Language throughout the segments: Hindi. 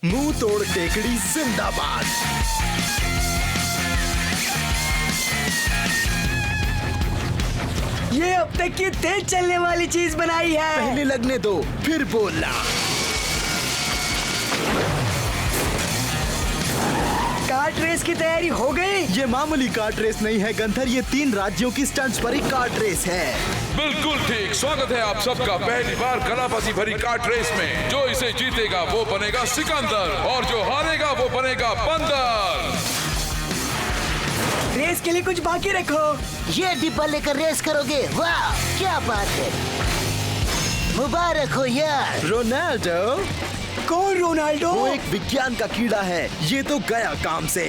मुंह तोड़ टेकड़ी जिंदाबाद। ये अब तक की तेज चलने वाली चीज बनाई है। पहले लगने दो फिर बोलना। कार्ट रेस की तैयारी हो गई? ये मामूली कार्ट रेस नहीं है गंथर, ये 3 राज्यों की स्टंट्स भरी कार्ट रेस है। बिल्कुल ठीक। स्वागत है आप सबका पहली बार कलाबाजी भरी कार्ट रेस में। जो इसे जीतेगा वो बनेगा सिकंदर और जो हारेगा वो बनेगा बंदर। रेस के लिए कुछ बाकी रखो। ये डिब्बा लेकर रेस करोगे? वाह क्या बात है, मुबारक हो यार। रोनाल्डो? कौन रोनाल्डो? वो एक विज्ञान का कीड़ा है, ये तो गया काम से।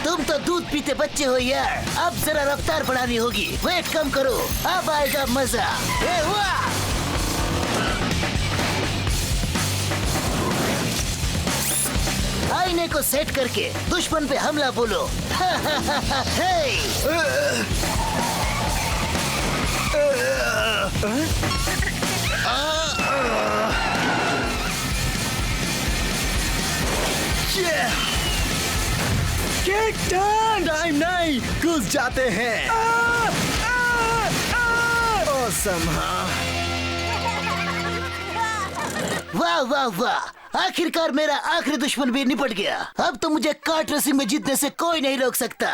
तुम तो दूध पीते बच्चे हो यार, अब जरा रफ्तार बढ़ानी होगी। वेट कम करो, अब आएगा मजा। वाह आईने को सेट करके दुश्मन पे हमला बोलो। टाइम नहीं, घुस जाते हैं। ऑसम। वाह वाह वाह, आखिरकार मेरा आखिरी दुश्मन भी निपट गया। अब तो मुझे कार्ट रेसिंग में जीतने से कोई नहीं रोक सकता।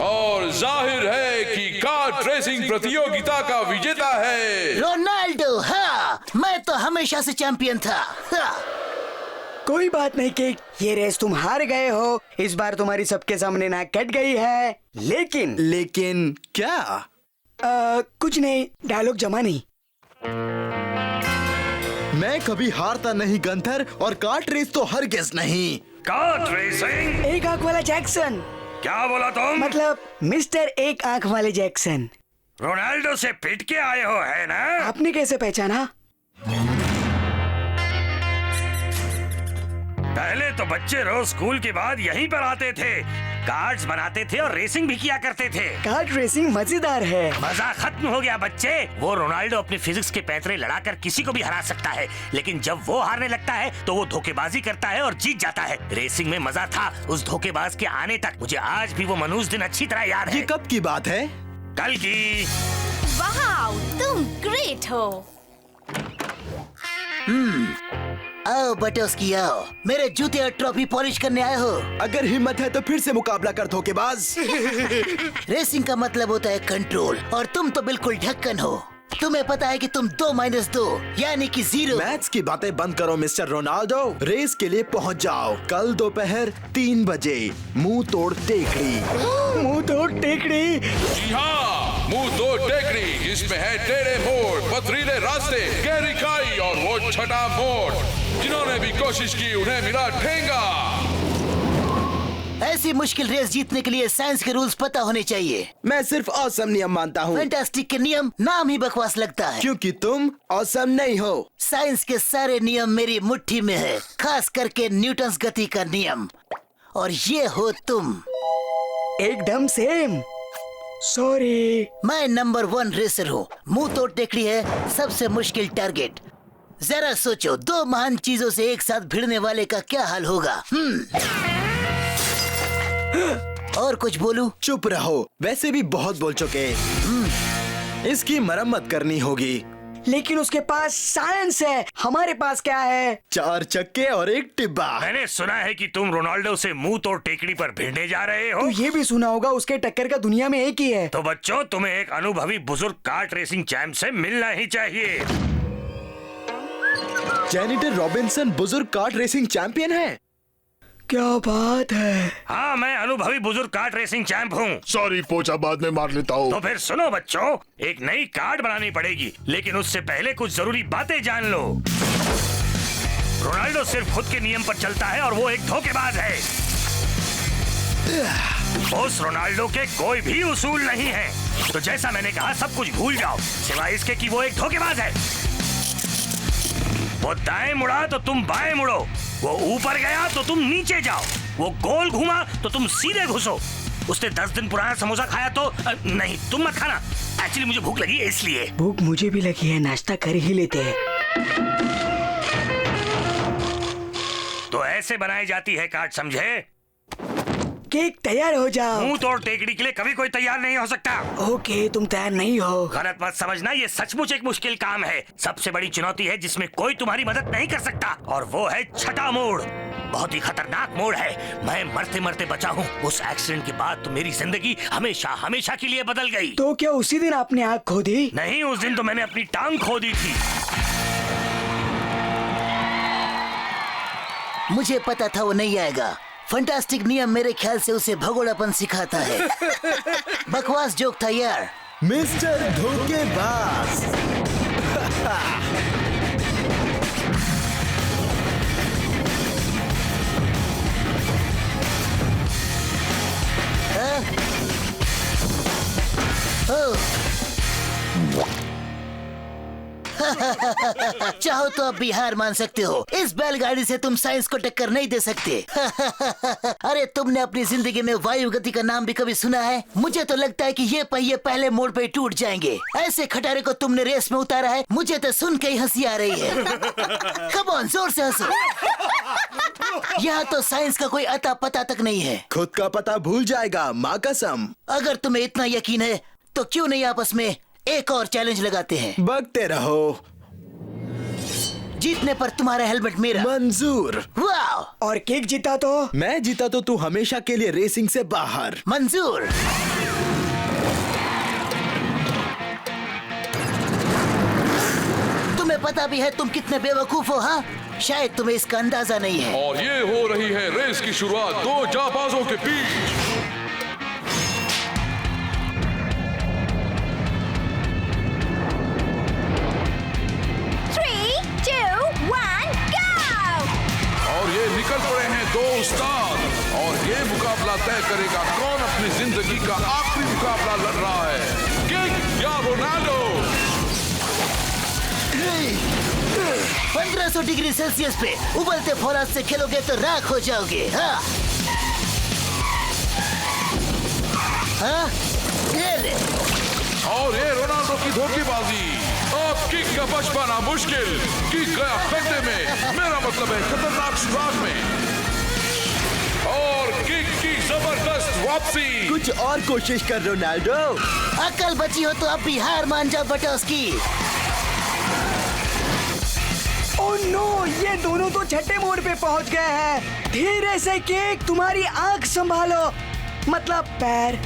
और जाहिर है कि कार्ट रेसिंग प्रतियोगिता का विजेता है रोनाल्डो। हाँ, मैं तो हमेशा से चैंपियन था। कोई बात नहीं किक, ये रेस तुम हार गए हो। इस बार तुम्हारी सबके सामने नाक कट गई है। लेकिन क्या? कुछ नहीं, डायलॉग जमा नहीं। मैं कभी हारता नहीं गंथर, और कार्ट रेस तो हरगिज नहीं। Kart racing? एक आंख वाला जैक्सन। क्या बोला तुम? मतलब मिस्टर एक आंख वाले जैक्सन। रोनाल्डो से पिट के आए हो है ना? आपने कैसे पहचाना? पहले तो बच्चे रोज स्कूल के बाद यहीं पर आते थे, कार्ड्स बनाते थे और रेसिंग भी किया करते थे। कार्ट रेसिंग मजेदार है। मजा खत्म हो गया बच्चे। वो रोनाल्डो अपनी फिजिक्स के पैंतरे लड़ाकर किसी को भी हरा सकता है, लेकिन जब वो हारने लगता है तो वो धोखेबाजी करता है और जीत जाता है। रेसिंग में मजा था उस धोखेबाज के आने तक। मुझे आज भी वो मनहूस दिन अच्छी तरह याद है। ये कब की बात है? कल की। वाह, तुम ग्रेट हो। आओ बटोस्की आओ, मेरे जूते और ट्रॉफी पॉलिश करने आए हो? अगर हिम्मत है तो फिर से मुकाबला कर धोखेबाज। रेसिंग का मतलब होता है कंट्रोल, और तुम तो बिल्कुल ढक्कन हो। तुम्हें पता है कि तुम 2-2 यानी कि 0। मैथ्स की बातें बंद करो मिस्टर रोनाल्डो, रेस के लिए पहुंच जाओ। कल दोपहर 3 बजे मुंह तोड़ टेकड़ी। मुंह तोड़ टेकड़ी? जी हाँ, मुंह तोड़ टेकड़ी। इसमें है टेढ़े मोड़, पथरीले रास्ते, गहरी खाई और वो छठा मोड़। जिन्होंने भी कोशिश की उन्हें मिला ठेंगा। ऐसी मुश्किल रेस जीतने के लिए साइंस के रूल्स पता होने चाहिए। मैं सिर्फ ऑसम नियम मानता हूँ। फैंटास्टिक के नियम नाम ही बकवास लगता है। क्योंकि तुम ऑसम नहीं हो। साइंस के सारे नियम मेरी मुट्ठी में है, खास करके न्यूटन्स गति का नियम। और ये हो तुम। एकदम सेम। सॉरी। मैं नंबर 1 रेसर हूँ। मुंह तोड़ टेकड़ी है सबसे मुश्किल टारगेट। जरा सोचो, 2 महान चीजों से एक साथ भिड़ने वाले का क्या हाल होगा। और कुछ बोलूं? चुप रहो, वैसे भी बहुत बोल चुके। इसकी मरम्मत करनी होगी। लेकिन उसके पास साइंस है, हमारे पास क्या है? 4 चक्के और एक डिब्बा। मैंने सुना है कि तुम रोनाल्डो से मुंह तोड़ टेकड़ी पर भिड़ने जा रहे हो। तो ये भी सुना होगा उसके टक्कर का दुनिया में एक ही है। तो बच्चों, तुम्हें एक अनुभवी बुजुर्ग कार्ट रेसिंग चैंप से मिलना ही चाहिए। जेनिटर रॉबिन्सन बुजुर्ग कार्ट रेसिंग चैंपियन है। क्या बात है। हाँ, मैं अनुभवी बुजुर्ग कार्ट रेसिंग चैंप हूँ। सॉरी, पोचा बाद में मार लेता हूँ। तो फिर सुनो बच्चों, एक नई कार्ड बनानी पड़ेगी, लेकिन उससे पहले कुछ जरूरी बातें जान लो। रोनाल्डो सिर्फ खुद के नियम पर चलता है और वो एक धोखेबाज है। उस रोनाल्डो के कोई भी उसूल नहीं है। तो जैसा मैंने कहा, सब कुछ भूल जाओ, सिवाय इसके कि वो एक धोखेबाज है। वो दाएं मुड़ा तो तुम बाएं मुड़ो, वो ऊपर गया तो तुम नीचे जाओ, वो गोल घुमा तो तुम सीधे घुसो। उसने 10 दिन पुराना समोसा खाया तो नहीं, तुम मत खाना। एक्चुअली मुझे भूख लगी है इसलिए। भूख मुझे भी लगी है, नाश्ता कर ही लेते हैं। तो ऐसे बनाई जाती है काट, समझे? केक तैयार हो जाओ। मुंह तोड़ टेकड़ी के लिए कभी कोई तैयार नहीं हो सकता। ओके, तुम तैयार नहीं हो। गलत मत समझना, ये सचमुच एक मुश्किल काम है। सबसे बड़ी चुनौती है जिसमें कोई तुम्हारी मदद नहीं कर सकता, और वो है छठा मोड़। बहुत ही खतरनाक मोड़ है। मैं मरते मरते बचा हूँ। उस एक्सीडेंट के बाद तो मेरी जिंदगी हमेशा हमेशा के लिए बदल गई। तो क्या उसी दिन आपने आँख खो दी? नहीं, उस दिन तो मैंने अपनी टांग खो दी थी। मुझे पता था वो नहीं आएगा। फंटास्टिक नियम मेरे ख्याल से उसे भगोड़ापन सिखाता है। बकवास जोक था यार। मिस्टर धोखेबाज। चाहो तो अब भी हार मान सकते हो। इस बैलगाड़ी से तुम साइंस को टक्कर नहीं दे सकते। अरे तुमने अपनी जिंदगी में वायु गति का नाम भी कभी सुना है? मुझे तो लगता है कि ये पहिए पहले मोड़ पे टूट जाएंगे। ऐसे खटारे को तुमने रेस में उतारा है, मुझे तो सुन के ही हंसी आ रही है। कम ऑन, जोर से हंसो। यहाँ तो साइंस का कोई अता पता तक नहीं है। खुद का पता भूल जाएगा, माँ कसम। अगर तुम्हें इतना यकीन है तो क्यों नहीं आपस में एक और चैलेंज लगाते हैं? बकते रहो। जीतने पर तुम्हारा हेलमेट मेरा। मंजूर। वाह! और केक जीता तो? मैं जीता तो तू हमेशा के लिए रेसिंग से बाहर। मंजूर। तुम्हें पता भी है तुम कितने बेवकूफ हो? हाँ, शायद तुम्हें इसका अंदाजा नहीं है। और ये हो रही है रेस की शुरुआत दो जाबाजों के बीच। और ये निकल पड़े हैं दो उस्ताद, और ये मुकाबला तय करेगा कौन अपनी जिंदगी का आखिरी मुकाबला लड़ रहा है, किक या रोनाल्डो। 1500 डिग्री सेल्सियस पे उबलते फौलाद से खेलोगे तो राख हो जाओगे। हाँ? हाँ? ये ले। और ये रोनाल्डो की धोखेबाजी। अब किक का बच पाना मुश्किल। किक गया खड्डे में, मेरा मतलब है खतरनाक सुराख में। और किक की जबरदस्त वापसी। कुछ और कोशिश कर रोनाल्डो। अकल बची हो तो अब भी हार मान जाओ बटोस्की। ओह नो, ये दोनों तो छठे मोड़ पे पहुंच गए हैं। धीरे से केक, तुम्हारी आंख संभालो, मतलब पैर।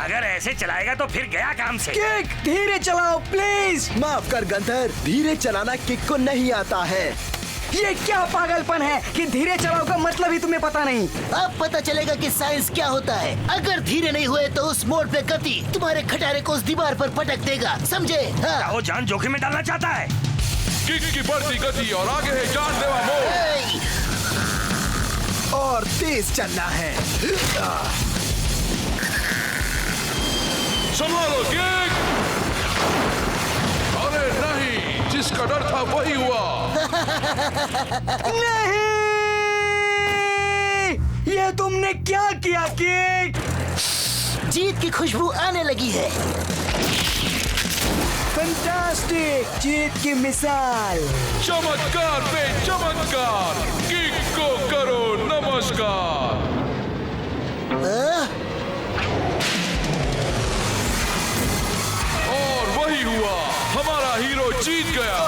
अगर ऐसे चलाएगा तो फिर गया काम से। केक धीरे चलाओ प्लीज। माफ कर गंधर, धीरे चलाना किक को नहीं आता है। ये क्या पागलपन है कि धीरे चलाओ का मतलब ही तुम्हें पता नहीं। अब पता चलेगा कि साइंस क्या होता है। अगर धीरे नहीं हुए तो उस मोड़ पे गति तुम्हारे खटारे को उस दीवार पर पटक देगा, समझे? हाँ। वो जान जोखिम में डालना चाहता है। किक की बढ़ती गति और आगे है जानलेवा मोड़। ए, और तेज चलना है। संभालो किक। अरे नहीं, जिसका डर था वही हुआ। नहीं, ये तुमने क्या किया केक? जीत की खुशबू आने लगी है। फैंटास्टिक, जीत की मिसाल। चमत्कार पे चमत्कार, किक को करो नमस्कार। और वही हुआ, हमारा हीरो जीत गया।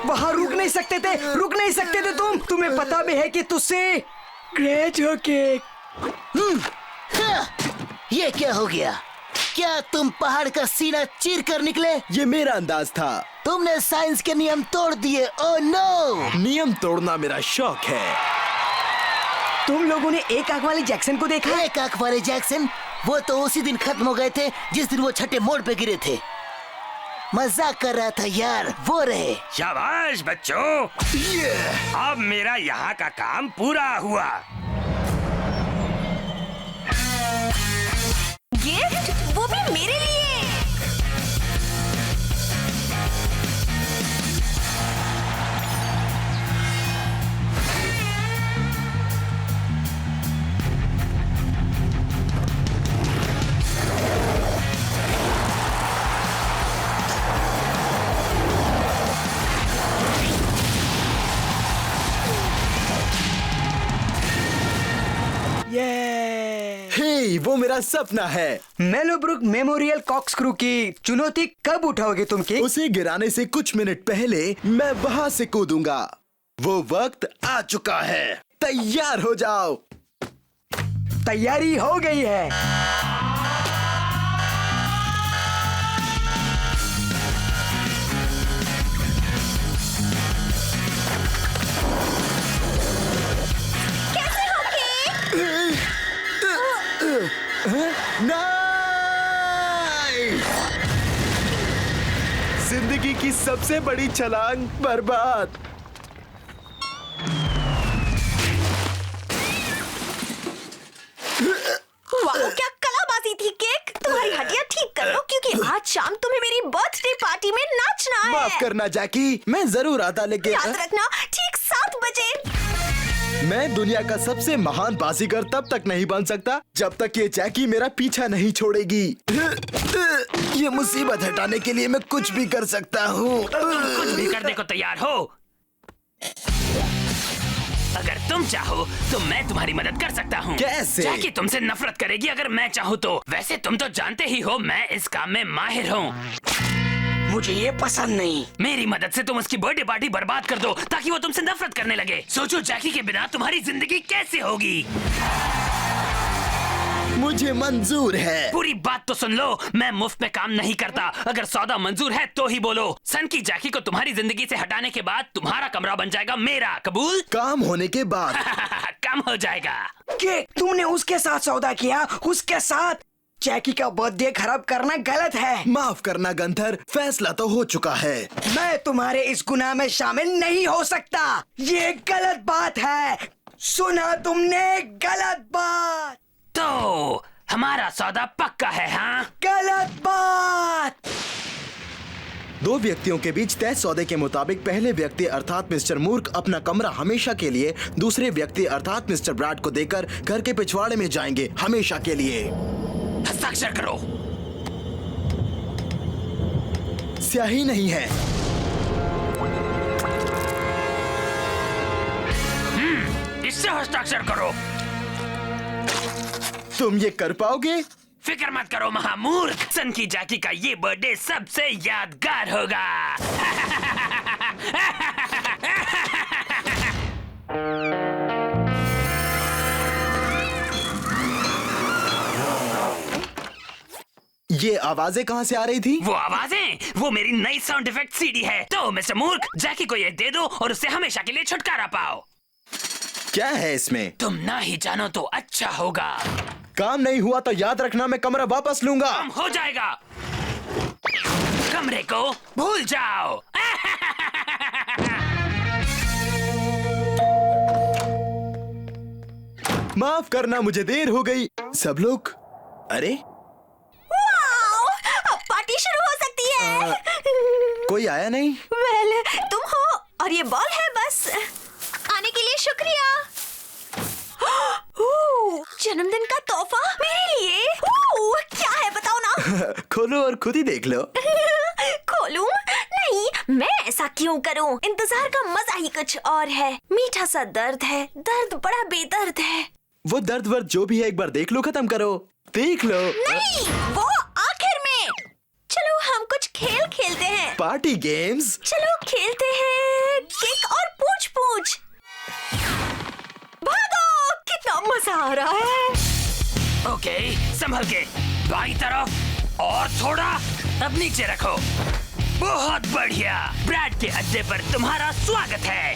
वहाँ रुक नहीं सकते थे तुम्हें पता भी है कि तुझसे ग्रेट हो केक। ये क्या हो गया? क्या तुम पहाड़ का सीना चीर कर निकले? ये मेरा अंदाज था। तुमने साइंस के नियम तोड़ दिए। Oh no! नियम तोड़ना मेरा शौक है। तुम लोगों ने एक आंख वाले जैक्सन को देखा? एक आंख वाले जैक्सन? वो तो उसी दिन खत्म हो गए थे जिस दिन वो छठे मोड़ पे गिरे थे। मजाक कर रहा था यार, वो रहे। शाबाश बच्चों, अब मेरा यहाँ का काम पूरा हुआ। गिफ्ट, वो भी मेरे लिए। नहीं, वो मेरा सपना है। मेलोब्रुक मेमोरियल कॉर्कस्क्रू की चुनौती कब उठाओगे तुम किक? उसे गिराने से कुछ मिनट पहले मैं वहां से कूदूंगा। वो वक्त आ चुका है। तैयार हो जाओ। तैयारी हो गई है। नाइस! जिंदगी की सबसे बड़ी छलांग बर्बाद। वाह, क्या कलाबाजी थी केक। तुम्हारी हड्डियां ठीक कर लो, क्योंकि आज शाम तुम्हें मेरी बर्थडे पार्टी में नाचना है। माफ करना जैकी, मैं जरूर आता, लेकिन याद रखना, ठीक 7 बजे। मैं दुनिया का सबसे महान बाजीगर तब तक नहीं बन सकता जब तक ये जैकी मेरा पीछा नहीं छोड़ेगी। ये मुसीबत हटाने के लिए मैं कुछ भी कर सकता हूँ। कुछ भी करने को तैयार हो? अगर तुम चाहो तो मैं तुम्हारी मदद कर सकता हूँ। कैसे? जैकी तुमसे नफरत करेगी अगर मैं चाहूँ तो। वैसे तुम तो जानते ही हो मैं इस काम में माहिर हूँ। मुझे ये पसंद नहीं। मेरी मदद से तुम उसकी बर्थडे पार्टी बर्बाद कर दो ताकि वो तुमसे नफरत करने लगे। सोचो जैकी के बिना तुम्हारी जिंदगी कैसे होगी। मुझे मंजूर है। पूरी बात तो सुन लो, मैं मुफ्त में काम नहीं करता। अगर सौदा मंजूर है तो ही बोलो। सन की जैकी को तुम्हारी जिंदगी से हटाने के बाद तुम्हारा कमरा बन जाएगा मेरा। कबूल? काम होने के बाद। काम हो जाएगा। केक, तुमने उसके साथ सौदा किया, उसके साथ। जैकी का बर्थडे खराब करना गलत है। माफ करना गंथर, फैसला तो हो चुका है। मैं तुम्हारे इस गुनाह में शामिल नहीं हो सकता। ये गलत बात है। सुना तुमने? गलत बात। तो हमारा सौदा पक्का है? हाँ, गलत बात। दो व्यक्तियों के बीच तय सौदे के मुताबिक पहले व्यक्ति अर्थात मिस्टर मूर्ख अपना कमरा हमेशा के लिए दूसरे व्यक्ति अर्थात मिस्टर ब्रैड को देकर घर के पिछवाड़े में जाएंगे, हमेशा के लिए। हस्ताक्षर करो। स्याही नहीं है। इससे हस्ताक्षर करो। तुम ये कर पाओगे? फिक्र मत करो महामूर्ख। सन की जैकी का ये बर्थडे सबसे यादगार होगा। ये आवाजें कहाँ से आ रही थी? वो आवाजें, वो मेरी नई साउंड इफेक्ट सीडी है। तो मिस्टर मूर्ख, जैकी को ये दे दो और उससे हमेशा के लिए छुटकारा पाओ। क्या है इसमें? तुम ना ही जानो तो अच्छा होगा। काम नहीं हुआ तो याद रखना, मैं कमरा वापस लूंगा। काम हो जाएगा। कमरे को भूल जाओ। माफ करना, मुझे देर हो गई। सब लोग, अरे वाओ, अब पार्टी शुरू हो सकती है। कोई आया नहीं? वेल, तुम हो और ये बॉल है बस। आने के लिए शुक्रिया। जन्मदिन का तोहफा मेरे लिए। क्या है बताओ ना। खोलो और खुद ही देख लो। खोलूं? नहीं, मैं ऐसा क्यों करूं? इंतजार का मजा ही कुछ और है। मीठा सा दर्द है, दर्द बड़ा बेदर्द है। वो दर्द वर्द जो भी है एक बार देख लो, खत्म करो। देख लो। नहीं, वो आखिर में। चलो हम कुछ खेल खेलते हैं। Party games. चलो खेलते हैं किक और पूछ पूछ। भागो, कितना मजा आ रहा है। ओके, संभल के। बाई तरफ और थोड़ा। अब नीचे रखो। बहुत बढ़िया। ब्रैड के अड्डे पर तुम्हारा स्वागत है।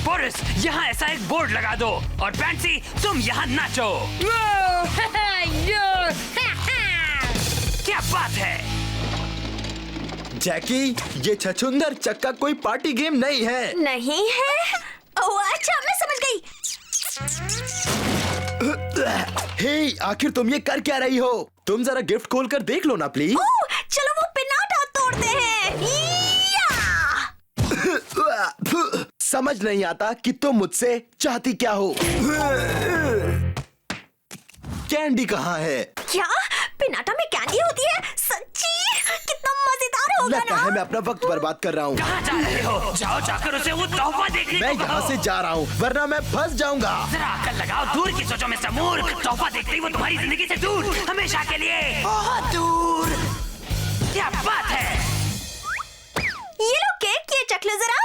बोरिस, यहाँ ऐसा एक बोर्ड लगा दो और पैंसी तुम यहाँ नाचो। क्या बात है? जैकी, ये छछुंदर चक्का कोई पार्टी गेम नहीं है। नहीं है? ओह अच्छा, मैं समझ गई। हे, आखिर तुम ये कर क्या रही हो? तुम जरा गिफ्ट खोलकर देख लो ना प्लीज। ओह, चलो वो पिनाटा तोड़ते हैं। समझ नहीं आता कि तुम मुझसे चाहती क्या हो। कैंडी कहाँ है? क्या पिनाटा में कैंडी होती है? सच्ची? कितना मजेदार होगा लगता ना। है मैं अपना वक्त बर्बाद कर रहा हूँ। कहाँ जा रहे हो? जाओ जाकर उसे वो तोहफा देखने मैं को यहाँ कहो। से जा रहा हूँ वरना मैं फंस जाऊंगा। जरा अकल लगाओ, दूर की सोचो मिस्टर मूर्ख। तोहफा देखते ही वो तुम्हारी जिंदगी से दूर, हमेशा के लिए बहुत दूर। क्या बात है? ये लो केक, ये चख लो जरा।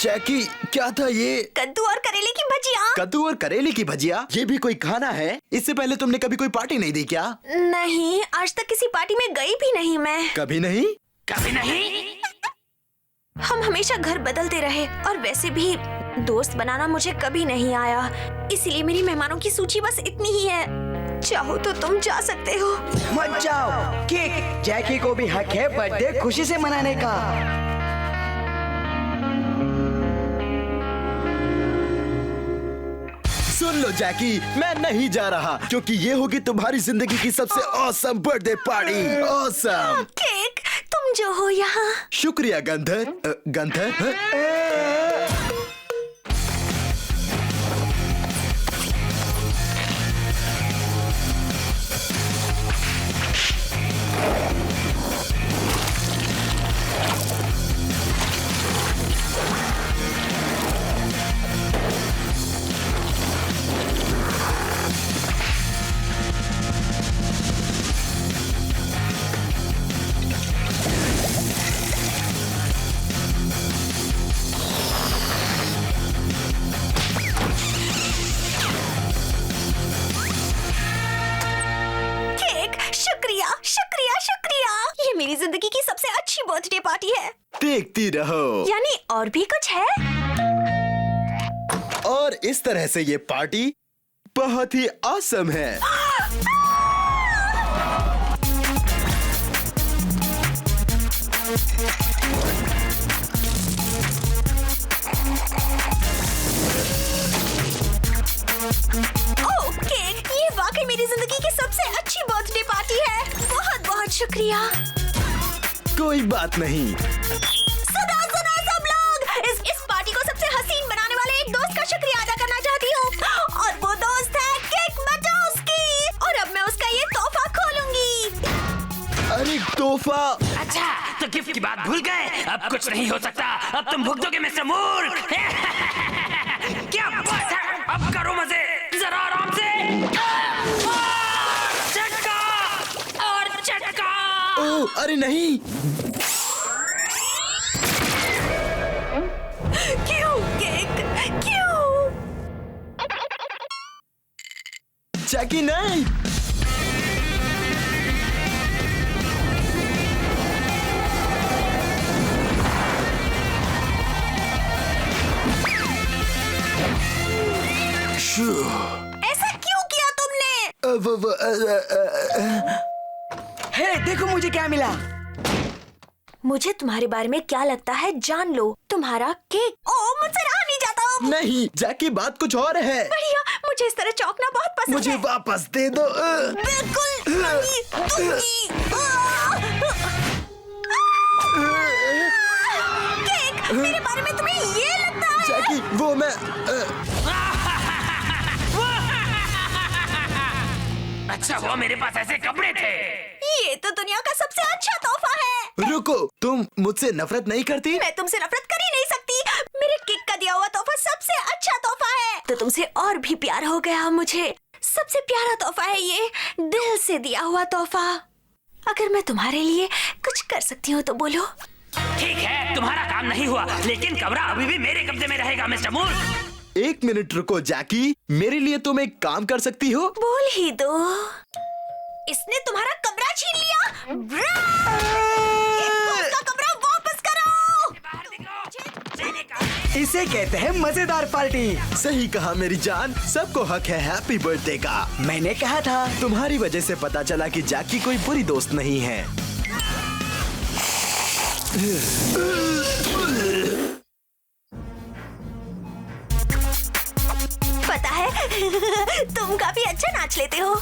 जैकी क्या था ये? कद्दू और करेले की भजिया। कद्दू और करेले की भजिया? ये भी कोई खाना है? इससे पहले तुमने कभी कोई पार्टी नहीं दी क्या? नहीं, आज तक किसी पार्टी में गई भी नहीं मैं। कभी नहीं? कभी नहीं? हम हमेशा घर बदलते रहे और वैसे भी दोस्त बनाना मुझे कभी नहीं आया, इसलिए मेरी मेहमानों की सूची बस इतनी ही है। चाहो तो तुम जा सकते हो। मत जाओ केक, जैकी को भी हक है बर्थडे खुशी से मनाने का। सुन लो जैकी, मैं नहीं जा रहा क्योंकि ये होगी तुम्हारी जिंदगी की सबसे awesome birthday party. Awesome. Cake, तुम जो हो यहाँ। शुक्रिया गंधर। गंधर हाँ? केक, शुक्रिया शुक्रिया शुक्रिया। ये मेरी जिंदगी की सबसे अच्छी बर्थडे पार्टी है। देखती रहो। यानी और भी कुछ है? और इस तरह से ये पार्टी बहुत ही ऑसम है। ओह केक, ये वाकई मेरी जिंदगी की सबसे अच्छी बर्थडे पार्टी है। बहुत बहुत शुक्रिया। कोई बात नहीं। सुनो सुनो सब लोग, इस पार्टी को सबसे हसीन बनाने वाले एक दोस्त का शुक्रिया अदा करना चाहती हूँ और वो दोस्त है केक मटोस्की। और अब मैं उसका ये तोहफा खोलूंगी। अरे तोहफा। अच्छा, तो गिफ्ट की बात भूल गए। अब कुछ नहीं हो सकता, अब तुम भुगतोगे मिस्टर मूर्ख। क्या बात है? अब करो मजे, जरा आराम से। और झटका और झटका। ओह अरे नहीं। क्यों केक, क्यों? जैकी नहीं। ऐसा क्यों किया तुमने? हे देखो मुझे क्या मिला। मुझे तुम्हारे बारे में क्या लगता है जान लो। तुम्हारा केक। ओह मुझसे रहा नहीं जाता। नहीं जैकी, बात कुछ और है। बढ़िया, मुझे इस तरह चौंकना बहुत पसंद मुझे है। वापस दे दो। बिल्कुल नहीं दूंगी। केक, मेरे बारे में तुम्हें ये लगता है? जैकी वो मैं अच्छा हुआ मेरे पास ऐसे कपड़े थे। ये तो दुनिया का सबसे अच्छा तोहफा है। रुको, तुम मुझसे नफरत नहीं करती? मैं तुमसे नफरत कर ही नहीं सकती। मेरे केक का दिया हुआ तोहफा सबसे अच्छा तोहफा है। तो तुमसे और भी प्यार हो गया मुझे। सबसे प्यारा तोहफा है ये, दिल से दिया हुआ तोहफा। अगर मैं तुम्हारे लिए कुछ कर सकती हूँ तो बोलो। ठीक है, तुम्हारा काम नहीं हुआ, लेकिन कमरा अभी भी मेरे कब्जे में रहेगा मिस्टर मूर्ख। एक मिनट रुको जैकी, मेरे लिए तुम एक काम कर सकती हो? बोल ही दो। इसने तुम्हारा कमरा छीन लिया। उसका कमरा वापस करो। बाहर निकलो। इसे कहते हैं मजेदार पार्टी। सही कहा मेरी जान, सबको हक है हैप्पी बर्थडे का। मैंने कहा था। तुम्हारी वजह से पता चला कि जैकी कोई बुरी दोस्त नहीं है। पता है तुम काफी अच्छा नाच लेते हो।